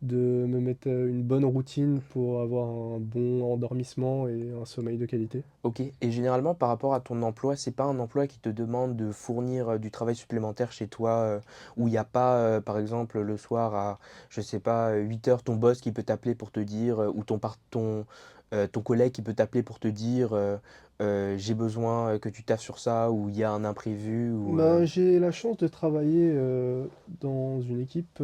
De me mettre une bonne routine pour avoir un bon endormissement et un sommeil de qualité. Ok. Et généralement, par rapport à ton emploi, c'est pas un emploi qui te demande de fournir du travail supplémentaire chez toi, où il n'y a pas, par exemple, le soir à, je sais pas, 8 heures, ton boss qui peut t'appeler pour te dire, ou ton collègue qui peut t'appeler pour te dire, j'ai besoin que tu taffes sur ça, ou il y a un imprévu, ou. Ben, j'ai la chance de travailler dans une équipe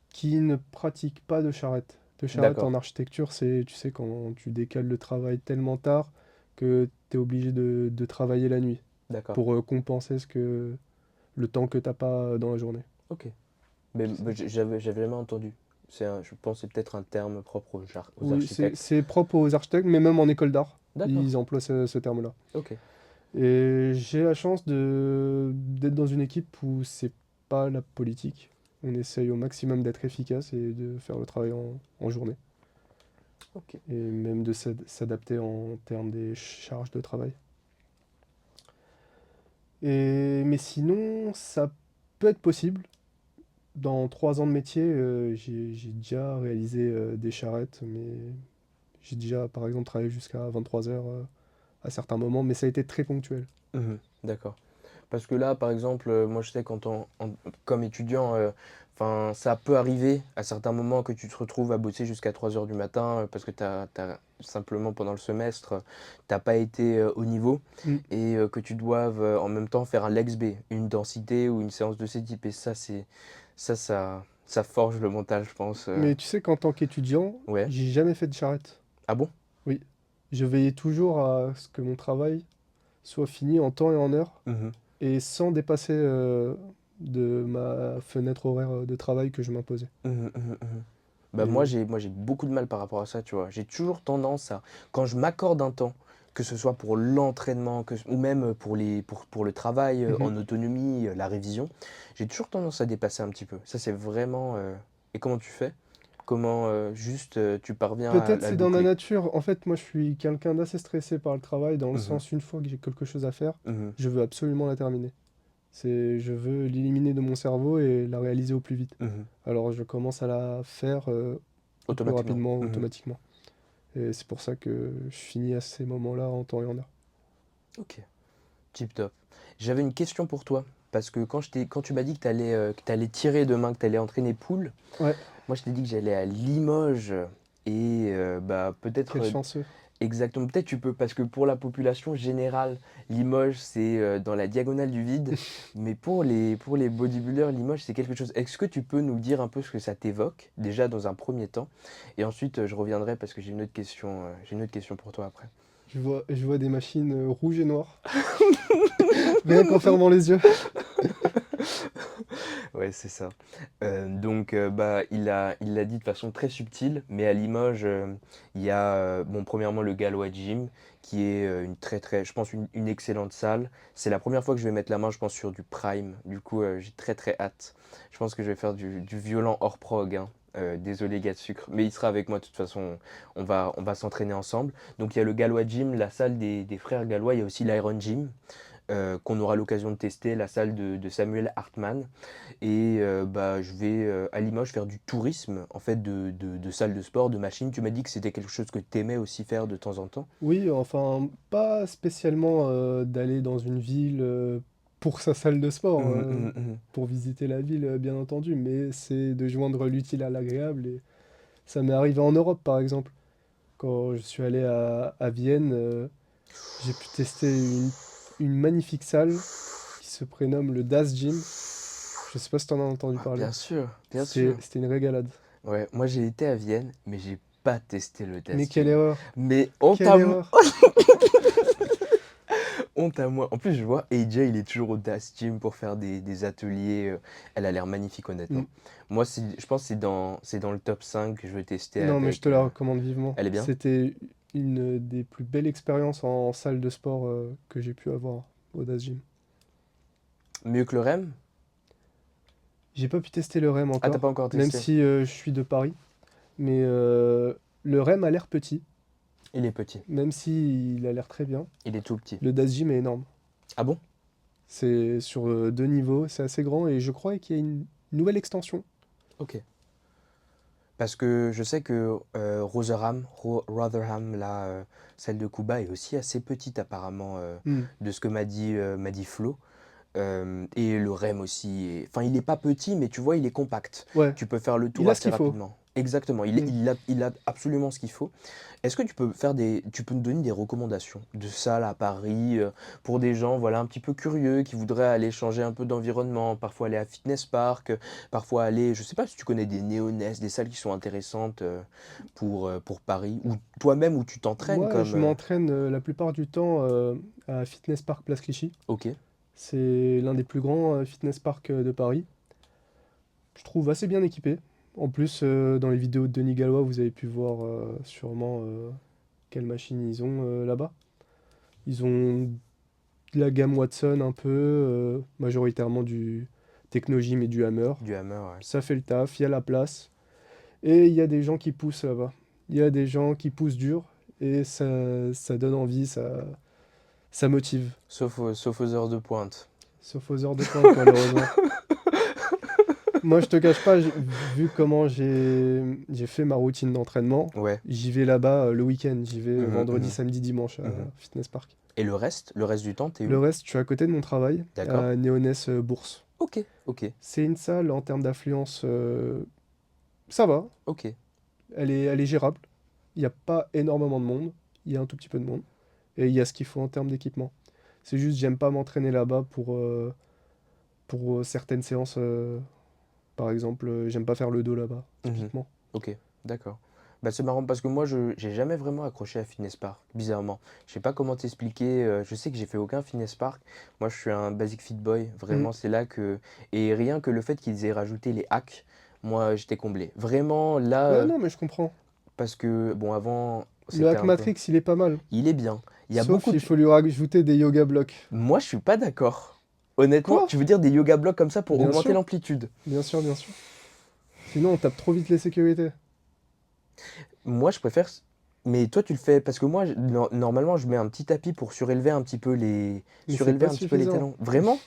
qui ne pratique pas de charrette. De charrette D'accord, en architecture, c'est, tu sais, quand tu décales le travail tellement tard que tu es obligé de travailler la nuit d'accord. pour compenser le temps que t'as pas dans la journée. Ok. Mais C'est ça. j'avais jamais entendu. Je pense que c'est peut-être un terme propre aux Oui, architectes. c'est propre aux architectes, mais même en école d'art, D'accord. ils emploient ce terme-là. Ok. Et j'ai la chance d'être dans une équipe où c'est pas la politique. On essaye au maximum d'être efficace et de faire le travail en journée. Ok. Et même de s'adapter en termes des charges de travail. Mais sinon, ça peut être possible. Dans 3 ans de métier, j'ai déjà réalisé des charrettes, mais j'ai déjà, par exemple, travaillé jusqu'à 23 heures à certains moments, mais ça a été très ponctuel. Mhm. D'accord. Parce que là, par exemple, moi je sais comme étudiant, enfin, ça peut arriver à certains moments que tu te retrouves à bosser jusqu'à 3 heures du matin parce que simplement pendant le semestre, t'as pas été au niveau Mm. et que tu doives en même temps faire un Lex B, une densité ou une séance de ce type. Et ça forge le mental, je pense. Mais tu sais qu'en tant qu'étudiant, Ouais. j'ai jamais fait de charrette. Ah bon? Oui. Je veillais toujours à ce que mon travail soit fini en temps et en heure, Mhm. et sans dépasser de ma fenêtre horaire de travail que je m'imposais. Mhm, mhm, mhm. Bah moi Et j'ai beaucoup de mal par rapport à ça, tu vois. J'ai toujours tendance à, quand je m'accorde un temps, que ce soit pour l'entraînement, ou même pour le travail Mhm. en autonomie, la révision, j'ai toujours tendance à dépasser un petit peu. Ça c'est vraiment. Et comment tu fais? Comment juste tu parviens à Peut-être le c'est dans ma boucler? nature. En fait, moi, je suis quelqu'un d'assez stressé par le travail, dans le Mhm, sens, une fois que j'ai quelque chose à faire, mhm. je veux absolument la terminer. Je veux l'éliminer de mon cerveau et la réaliser au plus vite. Mhm. Alors je commence à la faire au plus Automatiquement. rapidement, Mhm. automatiquement. Et c'est pour ça que je finis à ces moments-là en temps et en heure. Ok, tip top. J'avais une question pour toi. Parce que quand tu m'as dit que t'allais tirer demain, que tu allais entraîner poule, Ouais, moi je t'ai dit que j'allais à Limoges. Et bah, quel peut-être chanceux. exactement, peut-être tu peux, parce que pour la population générale, Limoges, c'est dans la diagonale du vide, mais pour les bodybuilders, Limoges, c'est quelque chose. Est-ce que tu peux nous dire un peu ce que ça t'évoque, déjà dans un premier temps, et ensuite je reviendrai parce que j'ai une autre question pour toi après. Je vois des machines rouges et noires, rien qu'en fermant les yeux. Ouais, c'est ça. Bah, il l'a dit de façon très subtile, mais à Limoges, il y a, bon, premièrement, le Gallois Gym, qui est une je pense, une excellente salle. C'est la première fois que je vais mettre la main, je pense, sur du Prime. Du coup, j'ai très très hâte. Je pense que je vais faire du violent hors prog, hein. Désolé, gars de sucre, mais il sera avec moi de toute façon. On va s'entraîner ensemble. Donc, il y a le Gallois Gym, la salle des frères Gallois. Il y a aussi l'Iron Gym, qu'on aura l'occasion de tester, la salle de Samuel Hartmann. Et bah, je vais à Limoges faire du tourisme, en fait, de salles de sport, de machines. Tu m'as dit que c'était quelque chose que tu aimais aussi faire de temps en temps. Oui, enfin, pas spécialement d'aller dans une ville pour sa salle de sport, Mhm, mhm, mhm. pour visiter la ville, bien entendu, mais c'est de joindre l'utile à l'agréable. Et ça m'est arrivé en Europe, par exemple. Quand je suis allé à Vienne, j'ai pu tester une magnifique salle qui se prénomme le Das Gym. Je sais pas si tu en as entendu Ah, parler. bien sûr, bien sûr. C'était une régalade. Ouais, moi j'ai été à Vienne, mais j'ai pas testé le Mais Das quelle Gym. erreur! Mais Quelle erreur! honte à moi. En plus, je vois AJ, il est toujours au Das Gym pour faire des ateliers. Elle a l'air magnifique, Mm. honnêtement. Moi, je pense que c'est dans le top 5 que je vais tester Non, mais je avec. te la recommande vivement. Elle est bien? C'était une des plus belles expériences en salle de sport que j'ai pu avoir au Das Gym. Mieux que le REM? J'ai pas pu tester le REM Ah, t'as pas encore, encore même testé? si je suis de Paris. Mais le REM a l'air petit, Il est petit. même si il a l'air très bien. Il est tout petit. Le Das Gym est énorme. Ah bon? C'est sur deux niveaux, c'est assez grand et je crois qu'il y a une nouvelle extension. Ok. Parce que je sais que Rotherham, là, celle de Cuba, est aussi assez petite apparemment, Hmm. de ce que m'a dit Flo. Et le REM aussi. Enfin, il n'est pas petit, mais tu vois, il est compact. Ouais, Tu peux faire le il tour a ce assez qu'il faut. rapidement. Exactement, Hmm. il a absolument ce qu'il faut. Est-ce que tu peux nous donner des recommandations de salles à Paris pour des gens, voilà, un petit peu curieux, qui voudraient aller changer un peu d'environnement, parfois aller à Fitness Park, parfois aller, je sais pas si tu connais des néoness, des salles qui sont intéressantes pour Paris, ou toi-même où tu t'entraînes Moi, comme. je m'entraîne la plupart du temps à Fitness Park Place Clichy. Ok. C'est l'un des plus grands fitness parks de Paris. Je trouve assez bien équipé. En plus, dans les vidéos de Denis Gallois, vous avez pu voir sûrement quelle machine ils ont là-bas. Ils ont de la gamme Watson un peu, majoritairement du Technogym et du Hammer. Du hammer, ouais. Ça fait le taf, il y a la place. Et il y a des gens qui poussent là-bas. Il y a des gens qui poussent dur et ça donne envie, ça motive. Sauf aux heures de pointe. Sauf aux heures de pointe, malheureusement. Moi, je te cache pas, vu comment j'ai fait ma routine d'entraînement, Ouais. j'y vais là-bas le week-end. J'y vais Mhm, vendredi, mhm, samedi, dimanche à mhm. Fitness Park. Et le reste du temps, t'es Le où? reste, je suis à côté de mon travail, D'accord. à Néonès Bourse. Ok, ok, C'est une salle en termes d'affluence, ça va, ok. elle est gérable. Il n'y a pas énormément de monde, il y a un tout petit peu de monde. Et il y a ce qu'il faut en termes d'équipement. C'est juste, j'aime pas m'entraîner là-bas pour certaines séances. Par exemple, j'aime pas faire le dos là-bas, Mhm. typiquement. Ok, d'accord. Bah, c'est marrant parce que moi, je j'ai jamais vraiment accroché à Fitness Park, bizarrement. Je sais pas comment t'expliquer. Je sais que j'ai fait aucun Fitness Park. Moi, je suis un Basic Fit Boy. Mm. Vraiment, c'est là que. Et rien que le fait qu'ils aient rajouté les hacks, moi, j'étais comblé. Vraiment, là, Ouais, non, mais je comprends. parce que, bon, avant, Le c'était hack un peu. Matrix, il est pas mal. Il est bien. Il y a Sauf beaucoup il de. faut lui rajouter des yoga blocks. Moi, je suis pas d'accord. Honnêtement, Quoi? tu veux dire des yoga blocks comme ça pour Bien augmenter sûr, l'amplitude? bien sûr, bien sûr. Sinon, on tape trop vite les sécurités. Moi, je préfère. Mais toi, tu le fais parce que moi, normalement, je mets un petit tapis pour surélever un petit peu Mais c'est pas les suffisant. talons. Vraiment?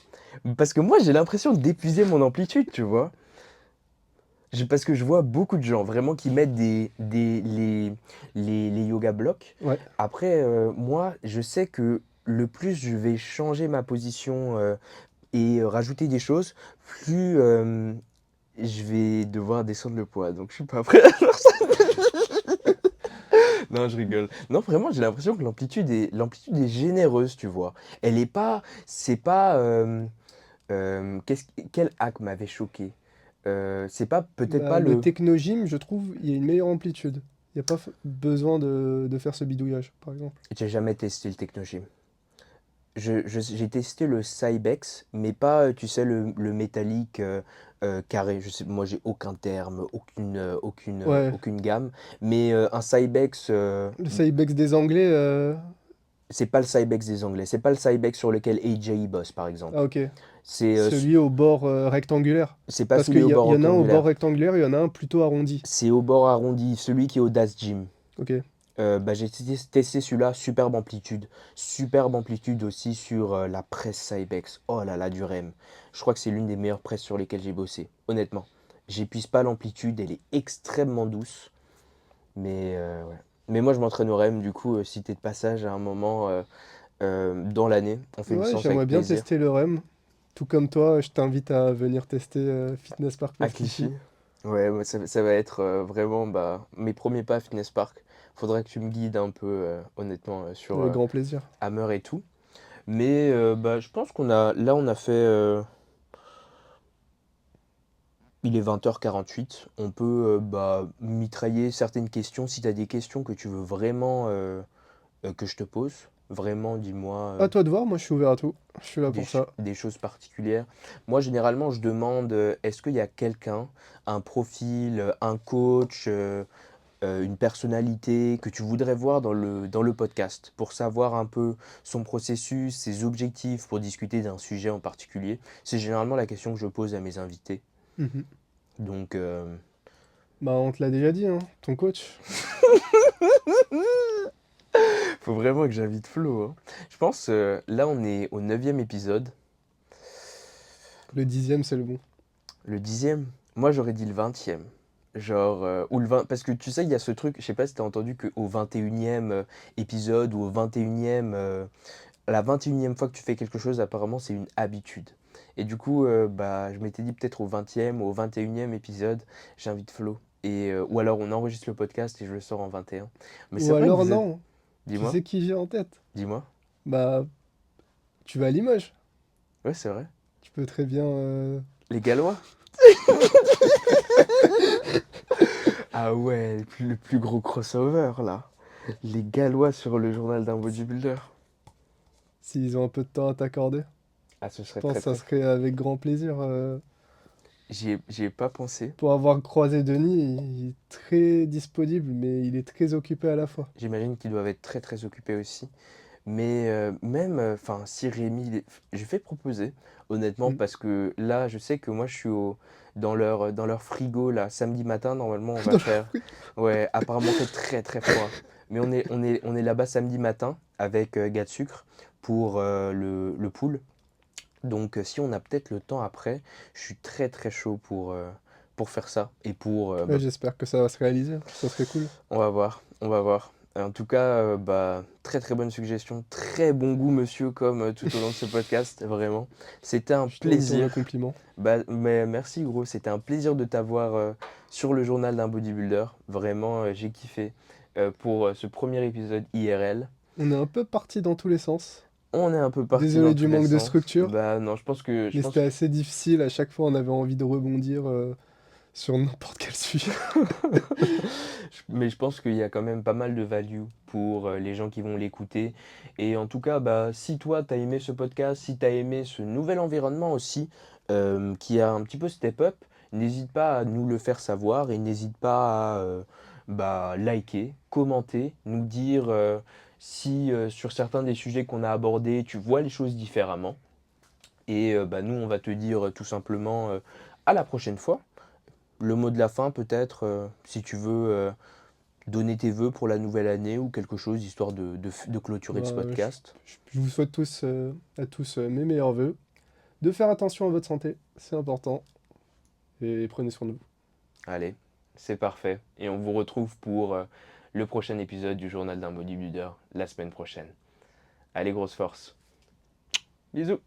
Parce que moi, j'ai l'impression d'épuiser mon amplitude, tu vois. Parce que je vois beaucoup de gens vraiment qui mettent les yoga blocks. Ouais. Après, moi, je sais que le plus je vais changer ma position et rajouter des choses, plus je vais devoir descendre le poids. Donc, je suis pas prêt. Non, je rigole. Non, vraiment, j'ai l'impression que l'amplitude est généreuse, tu vois. Elle est pas, c'est pas, quel hack m'avait choqué? C'est pas, peut-être Bah, pas le le. technogym, je trouve, il y a une meilleure amplitude. Il n'y a pas besoin de faire ce bidouillage, par exemple. J'ai jamais testé le Technogym. J'ai testé le Cybex, mais pas, tu sais, le métallique carré. Je sais, moi, j'ai aucun terme, Ouais, aucune gamme. Mais un Cybex, le Cybex des Anglais. c'est pas le Cybex des Anglais. C'est pas le Cybex sur lequel AJ bosse, par Ah, exemple. ok. C'est Celui au bord rectangulaire. c'est pas Parce celui qu'il au y, bord il y en a un au bord rectangulaire. rectangulaire, il y en a un plutôt arrondi. C'est au bord arrondi, celui qui est au Das Gym. Ok. Bah, j'ai testé celui-là, superbe amplitude. Superbe amplitude aussi sur la presse Cybex. Oh là là, du REM. Je crois que c'est l'une des meilleures presses sur lesquelles j'ai bossé, honnêtement. J'épuise pas l'amplitude, elle est extrêmement douce. Mais, ouais. Mais moi, je m'entraîne au REM, du coup, si t'es de passage à un moment dans l'année, on fait une Ouais, séance j'aimerais avec bien plaisir. tester le REM. Tout comme toi, je t'invite à venir tester Fitness Park À of Clichy. Clichy. Ouais, moi, ça va être vraiment bah, mes premiers pas à Fitness Park. Faudrait que tu me guides un peu, honnêtement, sur Avec grand plaisir. Hammer et tout. Mais bah, je pense on a fait, il est 20h48. On peut bah, mitrailler certaines questions. Si tu as des questions que tu veux vraiment que je te pose, vraiment dis-moi À toi de voir, moi je suis ouvert à tout. Je suis là pour ça. des choses particulières. Moi, généralement, je demande est-ce qu'il y a quelqu'un, un profil, un coach, une personnalité que tu voudrais voir dans le podcast pour savoir un peu son processus, ses objectifs pour discuter d'un sujet en particulier. C'est généralement la question que je pose à mes invités. Mhm. Donc, Bah, on te l'a déjà dit, hein, ton coach. faut vraiment que j'invite Flo, hein. Je pense, là, on est au 9e épisode. Le 10e, c'est le bon. Le 10e, moi, j'aurais dit le 20e. Genre, ou le 20, parce que tu sais, il y a ce truc, je sais pas si t'as entendu qu'au 21e épisode ou au 21e la 21e fois que tu fais quelque chose, apparemment, c'est une habitude. Et du coup, bah, je m'étais dit peut-être au 20e ou au 21e épisode, j'invite Flo. Ou alors on enregistre le podcast et je le sors en 21. Mais c'est Ou vrai que alors vous êtes. non. Tu Dis-moi, sais qui j'ai en tête? dis-moi. Bah, tu vas à Limoges. Ouais, c'est vrai. Tu peux très bien. Les Gallois? Ah ouais, le plus gros crossover là. Les Gallois sur le journal d'un bodybuilder. S'ils ont un peu de temps à t'accorder. Ah, ce Je serait pense très que ça très. serait avec grand plaisir. J'y ai pas pensé. Pour avoir croisé Denis, il est très disponible, mais il est très occupé à la fois. J'imagine qu'ils doivent être très très occupés aussi. Mais même, enfin, si Rémi, je vais proposer, honnêtement, Mm. parce que là, je sais que moi, je suis dans leur frigo, là, samedi matin, normalement, on va Dans le faire, fruit. ouais, apparemment, fait très, très froid. Mais on est là-bas samedi matin avec Gars de Sucre pour le pool. Donc, si on a peut-être le temps après, je suis très, très chaud pour faire ça. Et pour, Ouais, bah, j'espère que ça va se réaliser. Ça serait cool. on va voir, on va voir. En tout cas, bah, très très bonne suggestion, très bon goût monsieur comme tout au long de ce podcast, vraiment. C'était un Je te retourne le plaisir. compliment. Bah, mais merci gros, c'était un plaisir de t'avoir sur le journal d'un bodybuilder. Vraiment, j'ai kiffé pour ce premier épisode IRL. On est un peu parti dans tous les sens. On est un peu parti Désolé dans du tous les manque de sens. structure, Bah non, mais c'était assez difficile. À chaque fois, on avait envie de rebondir sur n'importe quel sujet. Mais je pense qu'il y a quand même pas mal de value pour les gens qui vont l'écouter. Et en tout cas, bah, si toi, tu as aimé ce podcast, si tu as aimé ce nouvel environnement aussi, qui a un petit peu step up, n'hésite pas à nous le faire savoir et n'hésite pas à bah, liker, commenter, nous dire si sur certains des sujets qu'on a abordés, tu vois les choses différemment. Et bah, nous, on va te dire tout simplement à la prochaine fois. Le mot de la fin, peut-être, si tu veux donner tes vœux pour la nouvelle année ou quelque chose, histoire de clôturer ce Bah, podcast? je vous souhaite à tous mes meilleurs vœux, de faire attention à votre santé, c'est important, et prenez soin de vous. Allez, c'est parfait. Et on vous retrouve pour le prochain épisode du Journal d'un bodybuilder la semaine prochaine. Allez, grosse force. Bisous!